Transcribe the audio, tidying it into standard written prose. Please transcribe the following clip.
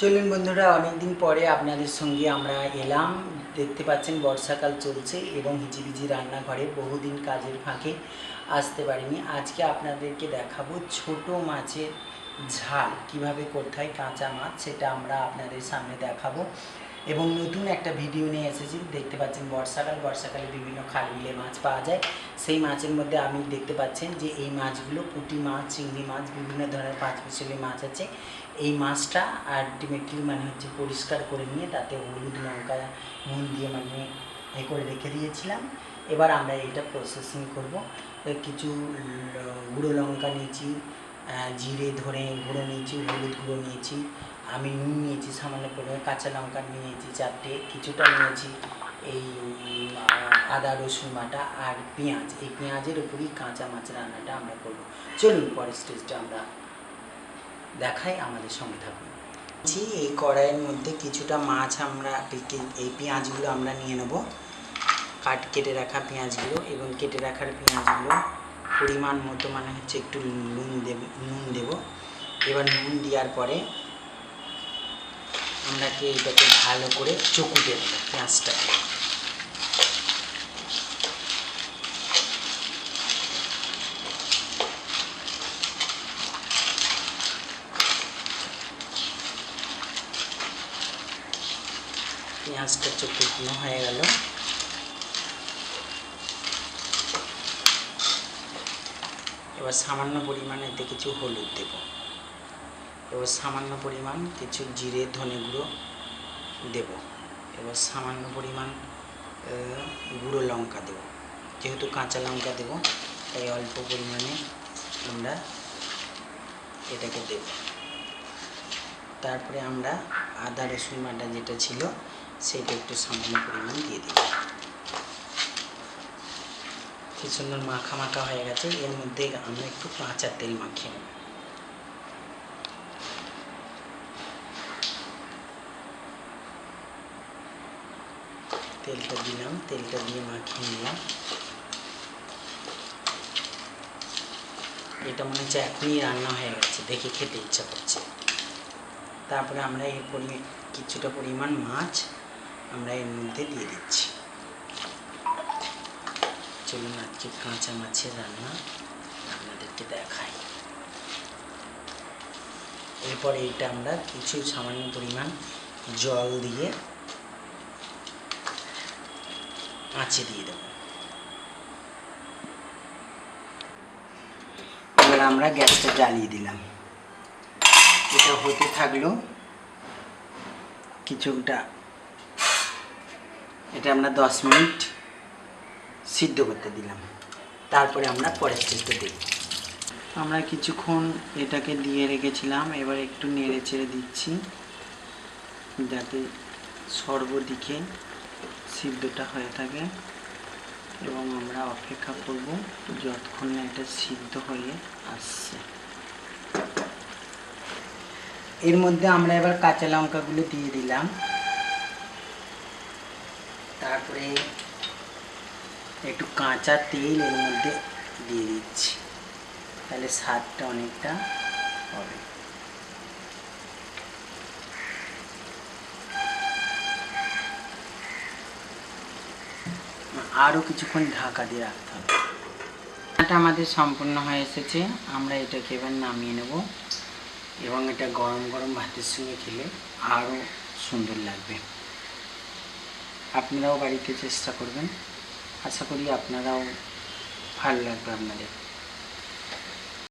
চলুন বন্ধুরা, অনেকদিন পরে আপনাদের সঙ্গে আমরা এলাম। দেখতে পাচ্ছেন বর্ষাকাল চলছে এবং হিজিবিজি রান্নাঘরে বহুদিন কাজের ফাঁকে আসতে পারিনি। আজকে আপনাদেরকে দেখাবো ছোট মাছের ঝাল কিভাবে করতে হয়। কাঁচা মাছ সেটা আমরা আপনাদের সামনে দেখাবো এবং নতুন একটা ভিডিও নিয়ে এসেছি। দেখতে পাচ্ছেন বর্ষাকালে বিভিন্ন খাল বিলে মাছ পাওয়া যায়। সেই মাছের মধ্যে আমি দেখতে পাচ্ছেন যে এই মাছগুলো পুঁটি মাছ, চিংড়ি মাছ, বিভিন্ন ধরনের পাঁচ মিশালি মাছ আছে। এই মাছটা আলটিমেটলি হচ্ছে পরিষ্কার করে নিয়ে তাতে হলুদ লঙ্কা নুন দিয়ে করে রেখে দিয়েছিলাম। এবার আমরা এটা প্রসেসিং করব। কিছু গুঁড়ো লঙ্কা নিয়েছি, জিরে ধরে গুঁড়ো নিয়েছি, হলুদ গুঁড়ো নিয়েছি, আমি নুন নিয়েছি সামান্য পরিমাণে, কাঁচা লঙ্কা নিয়েছি 4টে, কিছুটা নিয়েছি এই আদা রসুন বাটা আর পেঁয়াজ। এই পেঁয়াজের উপরই কাঁচা মাছ রান্নাটা আমরা করব। চলুন পরের স্টেজটা আমরা দেখাই, আমাদের সঙ্গে থাকুন। এই কড়াইয়ের মধ্যে কিছুটা মাছ আমরা এই পেঁয়াজগুলো আমরা নিয়ে নেব, কেটে রাখা পেঁয়াজগুলো, এবং কেটে রাখার পেঁয়াজগুলো পরিমাণ মতো হচ্ছে একটু নুন দেব। এবার নুন দেওয়ার পরে আমরা এটাকে ভালো করে চকু দেব পেঁয়াজটা। পেঁয়াজটা চকুনো হয়ে গেল। এবার সামান্য পরিমাণে এতে কিছু হলুদ দেব, এবার সামান্য পরিমাণ কিছু জিরে ধনে গুঁড়ো দেব, এবার সামান্য পরিমাণ গুঁড়ো লঙ্কা দেব। যেহেতু কাঁচা লঙ্কা দেব তাই অল্প পরিমাণে আমরা এটাকে দেব। তারপরে আমরা আদা রসুন বাটা যেটা ছিল সেটা একটু সামান্য পরিমাণ দিয়ে দেব। কি সুন্দর মাখা মাখা হয়ে গেছে। এর মধ্যে আমরা একটু কাঁচা তেল মাখিয়ে নেব। তেলটা দিলাম, তেলটা দিয়ে মাখিয়ে নিলাম। এটা মনে হচ্ছে এখনই রান্না হয়ে গেছে, দেখে খেতে ইচ্ছা করছে। তারপরে আমরা কিছুটা পরিমাণ মাছ আমরা এর মধ্যে দিয়ে দিচ্ছি। চলুন আজকে কাঁচা মাছের রান্না আপনাদেরকে দেখাই। এরপরে এটা আমরা কিছু সামান্য পরিমাণ জল দিয়ে আঁচে দিয়ে দেব। এবার আমরা গ্যাসটা জ্বালিয়ে দিলাম। এটা হতে থাকলো কিছুটা। এটা আমরা 10 মিনিট সিদ্ধ করতে দিলাম। তারপরে আমরা পরের স্টেজটা দেখব। আমরা কিছুক্ষণ এটাকে দিয়ে রেখেছিলাম। এবার একটু নেড়ে চেড়ে দিচ্ছি যাতে সর্বদিকে সিদ্ধটা হয়ে থাকে, এবং আমরা অপেক্ষা করব যতক্ষণ না এটা সিদ্ধ হয়ে আসছে। এর মধ্যে আমরা এবার কাঁচা লঙ্কাগুলো দিয়ে দিলাম। তারপরে একটু কাঁচা তেল এর মধ্যে দিয়ে দিচ্ছি, তাহলে স্বাদটা অনেকটা হবে। আরও কিছুক্ষণ ঢাকা দিয়ে রাখতে হবে। এটা আমাদের সম্পূর্ণ হয়ে এসেছে। আমরা এটাকে এবার নামিয়ে নেব, এবং এটা গরম গরম ভাতের সঙ্গে খেলে আরও সুন্দর লাগবে। আপনারাও বাড়িতে চেষ্টা করবেন, আশা করি আপনারাও ভালো লাগবে আপনাদের।